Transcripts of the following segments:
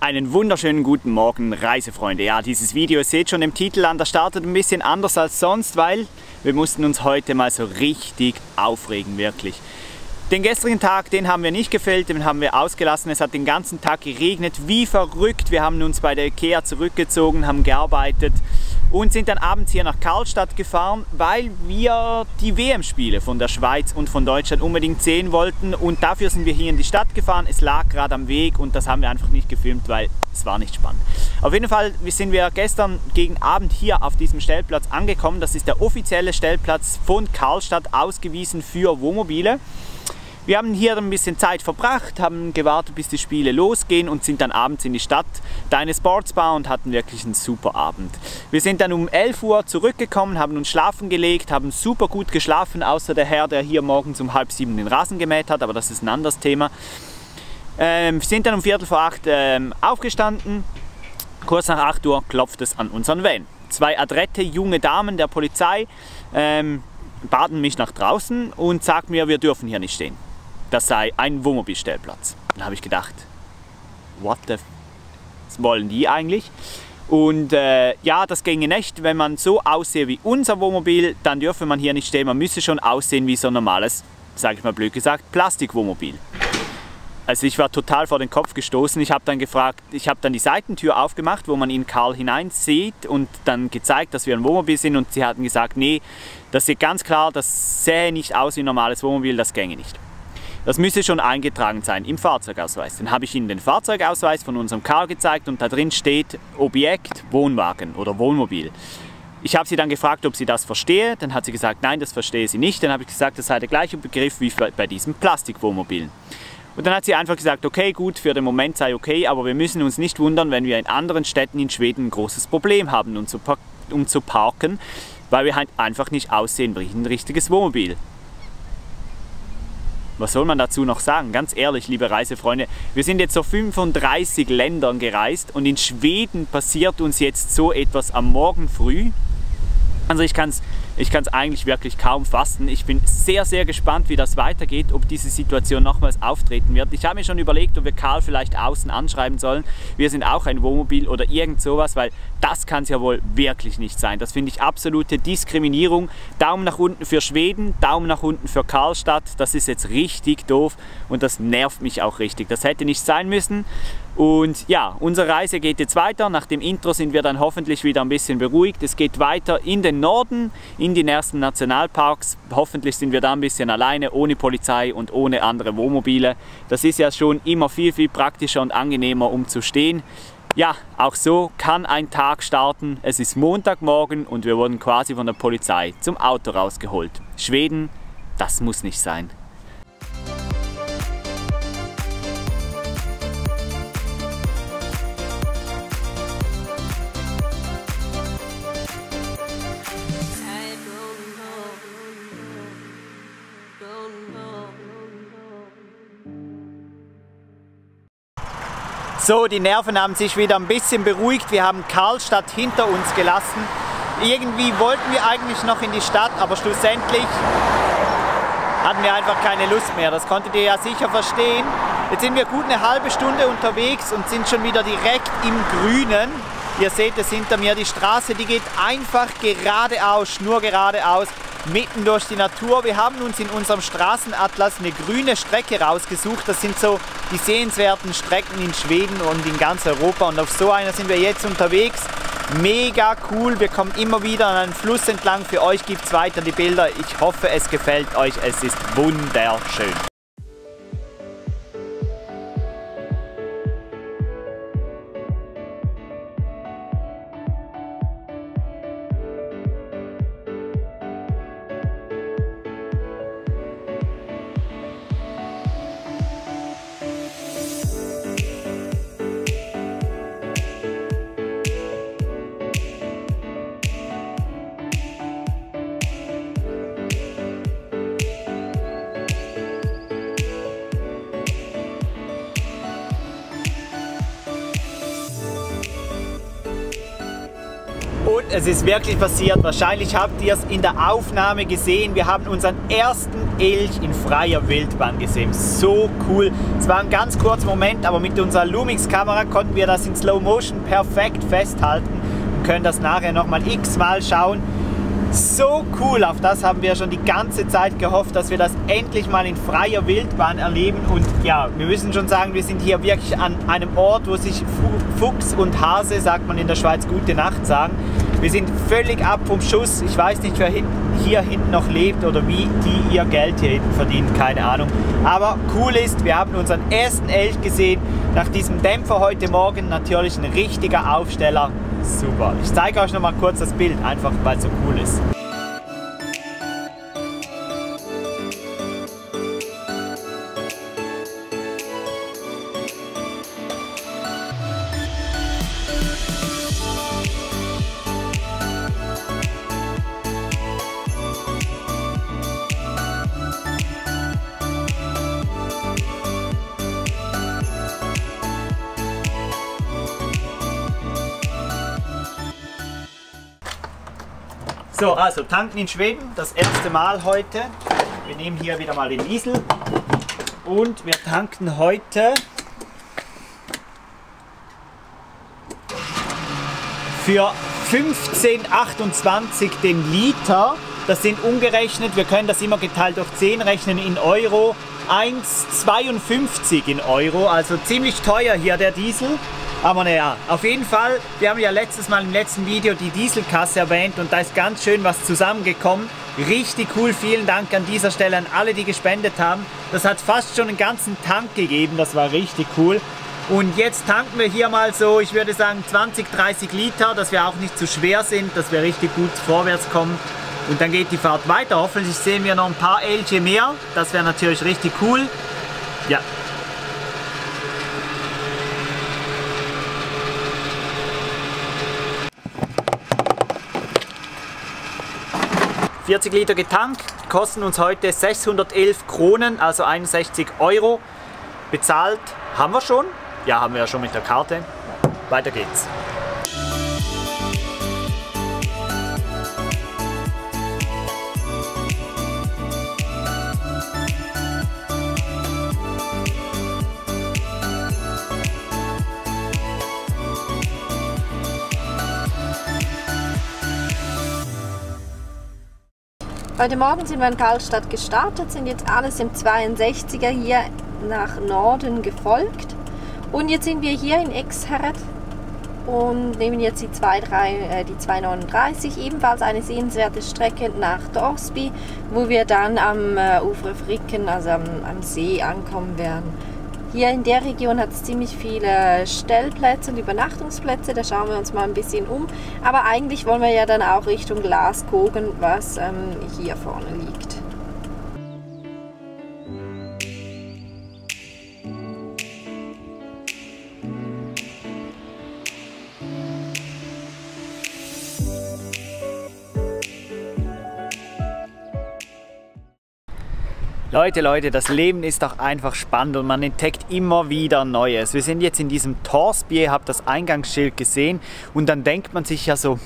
Einen wunderschönen guten Morgen, Reisefreunde. Ja, dieses Video, ihr seht schon im Titel an, das startet ein bisschen anders als sonst, weil wir mussten uns heute mal so richtig aufregen, wirklich. Den gestrigen Tag, den haben wir nicht gefilmt, den haben wir ausgelassen. Es hat den ganzen Tag geregnet, wie verrückt. Wir haben uns bei der IKEA zurückgezogen, haben gearbeitet und sind dann abends hier nach Karlstad gefahren, weil wir die WM-Spiele von der Schweiz und von Deutschland unbedingt sehen wollten. Und dafür sind wir hier in die Stadt gefahren. Es lag gerade am Weg und das haben wir einfach nicht gefilmt, weil es war nicht spannend. Auf jeden Fall sind wir gestern gegen Abend hier auf diesem Stellplatz angekommen. Das ist der offizielle Stellplatz von Karlstad, ausgewiesen für Wohnmobile. Wir haben hier ein bisschen Zeit verbracht, haben gewartet, bis die Spiele losgehen und sind dann abends in die Stadt, da eine Sportsbar, und hatten wirklich einen super Abend. Wir sind dann um 11 Uhr zurückgekommen, haben uns schlafen gelegt, haben super gut geschlafen, außer der Herr, der hier morgens um 6:30 den Rasen gemäht hat, aber das ist ein anderes Thema. Wir sind dann um 7:45 aufgestanden, kurz nach 8 Uhr klopft es an unseren Van. Zwei adrette junge Damen der Polizei baten mich nach draußen und sagten mir, wir dürfen hier nicht stehen. Das sei ein Wohnmobilstellplatz. Dann habe ich gedacht, what the f was wollen die eigentlich? Und ja, das ginge nicht. Wenn man so aussehe wie unser Wohnmobil, dann dürfe man hier nicht stehen. Man müsse schon aussehen wie so ein normales, sage ich mal blöd gesagt, Plastikwohnmobil. Also ich war total vor den Kopf gestoßen. Ich habe dann gefragt, ich habe dann die Seitentür aufgemacht, wo man in Karl hinein sieht, und dann gezeigt, dass wir ein Wohnmobil sind, und sie hatten gesagt, nee, das sieht ganz klar, das sähe nicht aus wie ein normales Wohnmobil, das gänge nicht. Das müsse schon eingetragen sein im Fahrzeugausweis. Dann habe ich Ihnen den Fahrzeugausweis von unserem Karl gezeigt und da drin steht Objekt Wohnwagen oder Wohnmobil. Ich habe sie dann gefragt, ob sie das verstehe. Dann hat sie gesagt, nein, das verstehe sie nicht. Dann habe ich gesagt, das sei der gleiche Begriff wie bei diesen Plastikwohnmobilen. Und dann hat sie einfach gesagt, okay, gut, für den Moment sei okay, aber wir müssen uns nicht wundern, wenn wir in anderen Städten in Schweden ein großes Problem haben, um zu parken, weil wir halt einfach nicht aussehen wie ein richtiges Wohnmobil. Was soll man dazu noch sagen? Ganz ehrlich, liebe Reisefreunde, wir sind jetzt zu 35 Ländern gereist und in Schweden passiert uns jetzt so etwas am Morgen früh. Also ich kann es eigentlich wirklich kaum fassen. Ich bin sehr, sehr gespannt, wie das weitergeht, ob diese Situation nochmals auftreten wird. Ich habe mir schon überlegt, ob wir Karl vielleicht außen anschreiben sollen. Wir sind auch ein Wohnmobil oder irgend sowas, weil das kann es ja wohl wirklich nicht sein. Das finde ich absolute Diskriminierung. Daumen nach unten für Schweden, Daumen nach unten für Karlstad. Das ist jetzt richtig doof und das nervt mich auch richtig. Das hätte nicht sein müssen. Und ja, unsere Reise geht jetzt weiter. Nach dem Intro sind wir dann hoffentlich wieder ein bisschen beruhigt. Es geht weiter in den Norden, in die nächsten Nationalparks. Hoffentlich sind wir da ein bisschen alleine, ohne Polizei und ohne andere Wohnmobile. Das ist ja schon immer viel, viel praktischer und angenehmer, um zu stehen. Ja, auch so kann ein Tag starten. Es ist Montagmorgen und wir wurden quasi von der Polizei zum Auto rausgeholt. Schweden, das muss nicht sein. So, die Nerven haben sich wieder ein bisschen beruhigt. Wir haben Karlstad hinter uns gelassen. Irgendwie wollten wir eigentlich noch in die Stadt, aber schlussendlich hatten wir einfach keine Lust mehr. Das konntet ihr ja sicher verstehen. Jetzt sind wir gut eine halbe Stunde unterwegs und sind schon wieder direkt im Grünen. Ihr seht es hinter mir, die Straße, die geht einfach geradeaus, schnurgeradeaus, mitten durch die Natur. Wir haben uns in unserem Straßenatlas eine grüne Strecke rausgesucht. Das sind so die sehenswerten Strecken in Schweden und in ganz Europa. Und auf so einer sind wir jetzt unterwegs. Mega cool. Wir kommen immer wieder an einen Fluss entlang. Für euch gibt es weiter die Bilder. Ich hoffe, es gefällt euch. Es ist wunderschön. Und es ist wirklich passiert. Wahrscheinlich habt ihr es in der Aufnahme gesehen. Wir haben unseren ersten Elch in freier Wildbahn gesehen. So cool. Es war ein ganz kurzer Moment, aber mit unserer Lumix-Kamera konnten wir das in Slow Motion perfekt festhalten und können das nachher nochmal x-mal schauen. So cool, auf das haben wir schon die ganze Zeit gehofft, dass wir das endlich mal in freier Wildbahn erleben. Und ja, wir müssen schon sagen, wir sind hier wirklich an einem Ort, wo sich Fuchs und Hase, sagt man in der Schweiz, gute Nacht sagen. Wir sind völlig ab vom Schuss. Ich weiß nicht, wer hier hinten noch lebt oder wie die ihr Geld hier hinten verdienen, keine Ahnung. Aber cool ist, wir haben unseren ersten Elch gesehen. Nach diesem Dämpfer heute Morgen natürlich ein richtiger Aufsteller. Super. Ich zeige euch noch mal kurz das Bild, einfach weil es so cool ist. So, also tanken in Schweden, das erste Mal heute. Wir nehmen hier wieder mal den Diesel und wir tanken heute für 15,28 den Liter. Das sind umgerechnet, wir können das immer geteilt durch 10 rechnen in Euro, 1,52 in Euro, also ziemlich teuer hier der Diesel. Aber naja, auf jeden Fall, wir haben ja letztes Mal im letzten Video die Dieselkasse erwähnt und da ist ganz schön was zusammengekommen. Richtig cool, vielen Dank an dieser Stelle an alle, die gespendet haben. Das hat fast schon einen ganzen Tank gegeben, das war richtig cool. Und jetzt tanken wir hier mal so, ich würde sagen 20, 30 Liter, dass wir auch nicht zu schwer sind, dass wir richtig gut vorwärts kommen. Und dann geht die Fahrt weiter. Hoffentlich sehen wir noch ein paar Elche mehr, das wäre natürlich richtig cool. Ja. 40 Liter getankt, kosten uns heute 611 Kronen, also 61 Euro. Bezahlt haben wir schon. Ja, haben wir ja schon mit der Karte. Weiter geht's. Heute Morgen sind wir in Karlstadt gestartet, sind jetzt alles im 62er hier nach Norden gefolgt. Und jetzt sind wir hier in Exhärad und nehmen jetzt die 239, ebenfalls eine sehenswerte Strecke nach Torsby, wo wir dann am Ufre Fricken, also am See, ankommen werden. Hier in der Region hat es ziemlich viele Stellplätze und Übernachtungsplätze, da schauen wir uns mal ein bisschen um. Aber eigentlich wollen wir ja dann auch Richtung Glaskogen, was hier vorne liegt. Leute, das Leben ist doch einfach spannend und man entdeckt immer wieder Neues. Wir sind jetzt in diesem Torsby, ihr habt das Eingangsschild gesehen und dann denkt man sich ja so,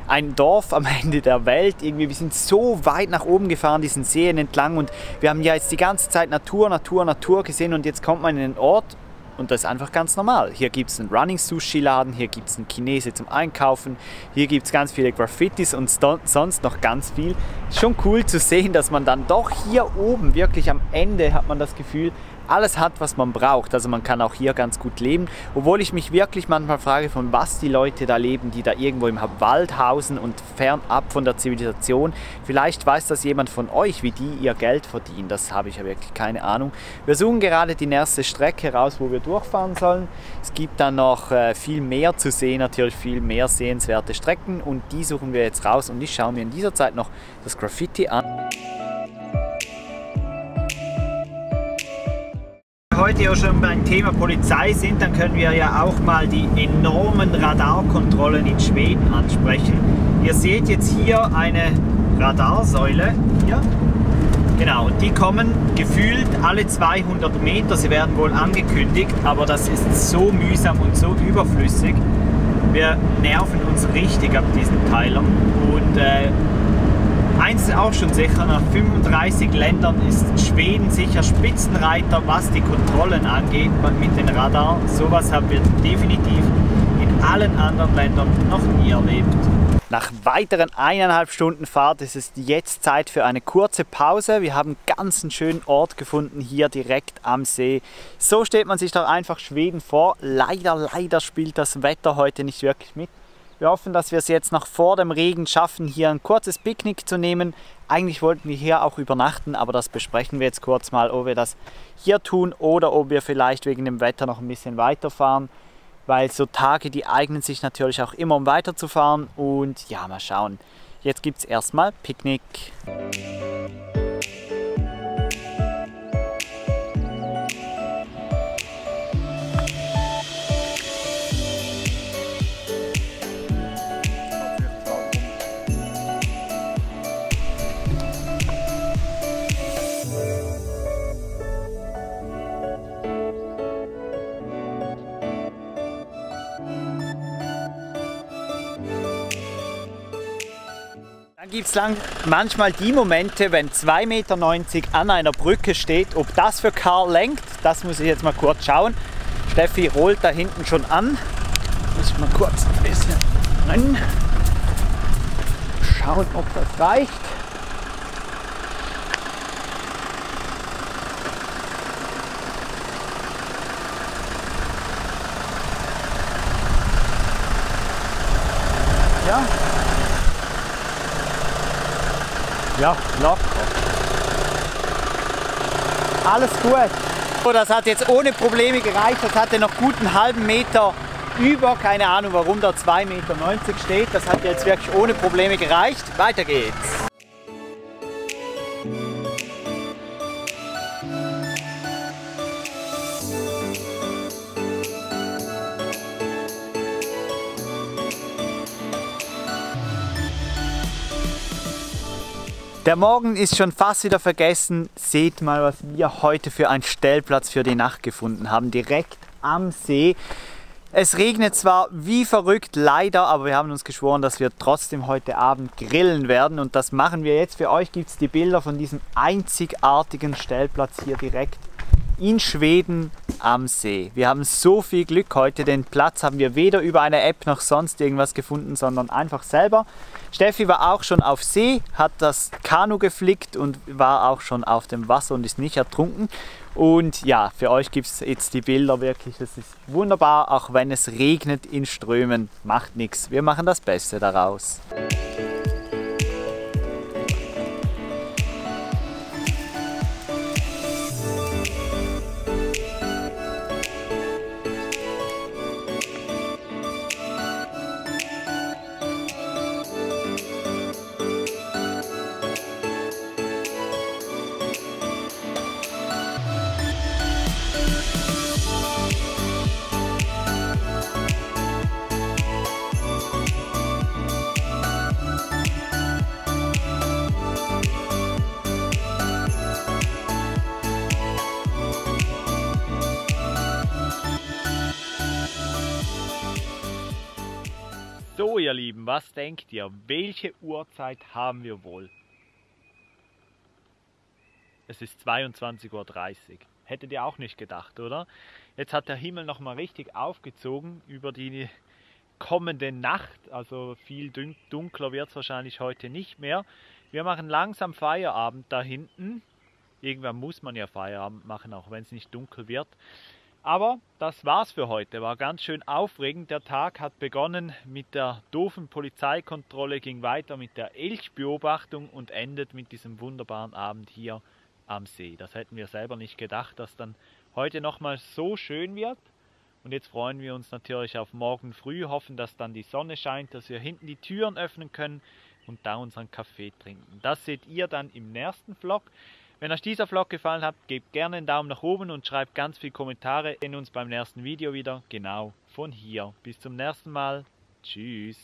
ein Dorf am Ende der Welt, irgendwie, wir sind so weit nach oben gefahren, diesen Seen entlang und wir haben ja jetzt die ganze Zeit Natur gesehen und jetzt kommt man in den Ort und das ist einfach ganz normal. Hier gibt es einen Running-Sushi-Laden, hier gibt es einen Chinese zum Einkaufen, hier gibt es ganz viele Graffitis und sonst noch ganz viel. Schon cool zu sehen, dass man dann doch hier oben, wirklich am Ende, hat man das Gefühl, alles hat, was man braucht. Also man kann auch hier ganz gut leben. Obwohl ich mich wirklich manchmal frage, von was die Leute da leben, die da irgendwo im Wald hausen und fernab von der Zivilisation. Vielleicht weiß das jemand von euch, wie die ihr Geld verdienen. Das habe ich ja wirklich keine Ahnung. Wir suchen gerade die nächste Strecke raus, wo wir durchfahren sollen. Es gibt dann noch viel mehr zu sehen, natürlich viel mehr sehenswerte Strecken und die suchen wir jetzt raus und ich schaue mir in dieser Zeit noch das Graffiti an. Heute ja schon beim Thema Polizei sind, dann können wir ja auch mal die enormen Radarkontrollen in Schweden ansprechen. Ihr seht jetzt hier eine Radarsäule, hier. Genau, und die kommen gefühlt alle 200 Meter, sie werden wohl angekündigt, aber das ist so mühsam und so überflüssig. Wir nerven uns richtig ab diesen Teilern und eins ist auch schon sicher, nach 35 Ländern ist Schweden sicher Spitzenreiter, was die Kontrollen angeht mit den Radar. Sowas haben wir definitiv in allen anderen Ländern noch nie erlebt. Nach weiteren 1,5 Stunden Fahrt ist es jetzt Zeit für eine kurze Pause. Wir haben ganz einen schönen Ort gefunden, hier direkt am See. So stellt man sich doch einfach Schweden vor. Leider spielt das Wetter heute nicht wirklich mit. Wir hoffen, dass wir es jetzt noch vor dem Regen schaffen, hier ein kurzes Picknick zu nehmen. Eigentlich wollten wir hier auch übernachten, aber das besprechen wir jetzt kurz mal, ob wir das hier tun oder ob wir vielleicht wegen dem Wetter noch ein bisschen weiterfahren. Weil so Tage, die eignen sich natürlich auch immer, um weiterzufahren. Und ja, mal schauen. Jetzt gibt es erstmal Picknick. Dann gibt es manchmal die Momente, wenn 2,90 Meter an einer Brücke steht. Ob das für Karl lenkt, das muss ich jetzt mal kurz schauen. Steffi rollt da hinten schon an. Muss ich mal kurz ein bisschen rennen. Schauen, ob das reicht. Ja. Ja, locker. Alles gut. So, das hat jetzt ohne Probleme gereicht. Das hatte noch gut einen halben Meter über. Keine Ahnung, warum da 2,90 Meter steht. Das hat jetzt wirklich ohne Probleme gereicht. Weiter geht's. Der Morgen ist schon fast wieder vergessen. Seht mal, was wir heute für einen Stellplatz für die Nacht gefunden haben. Direkt am See. Es regnet zwar wie verrückt, leider, aber wir haben uns geschworen, dass wir trotzdem heute Abend grillen werden. Und das machen wir jetzt. Für euch gibt es die Bilder von diesem einzigartigen Stellplatz hier direkt in Schweden am See. Wir haben so viel Glück heute. Den Platz haben wir weder über eine App noch sonst irgendwas gefunden, sondern einfach selber. Steffi war auch schon auf See, hat das Kanu geflickt und war auch schon auf dem Wasser und ist nicht ertrunken. Und ja, für euch gibt es jetzt die Bilder wirklich. Es ist wunderbar, auch wenn es regnet in Strömen. Macht nichts, wir machen das Beste daraus. So ihr Lieben, was denkt ihr? Welche Uhrzeit haben wir wohl? Es ist 22:30 Uhr. Hättet ihr auch nicht gedacht, oder? Jetzt hat der Himmel noch mal richtig aufgezogen über die kommende Nacht. Also viel dunkler wird es wahrscheinlich heute nicht mehr. Wir machen langsam Feierabend da hinten. Irgendwann muss man ja Feierabend machen, auch wenn es nicht dunkel wird. Aber das war's für heute. War ganz schön aufregend. Der Tag hat begonnen mit der doofen Polizeikontrolle, ging weiter mit der Elchbeobachtung und endet mit diesem wunderbaren Abend hier am See. Das hätten wir selber nicht gedacht, dass dann heute nochmal so schön wird. Und jetzt freuen wir uns natürlich auf morgen früh, hoffen, dass dann die Sonne scheint, dass wir hinten die Türen öffnen können und da unseren Kaffee trinken. Das seht ihr dann im nächsten Vlog. Wenn euch dieser Vlog gefallen hat, gebt gerne einen Daumen nach oben und schreibt ganz viele Kommentare. Wir sehen uns beim nächsten Video wieder, genau von hier. Bis zum nächsten Mal. Tschüss.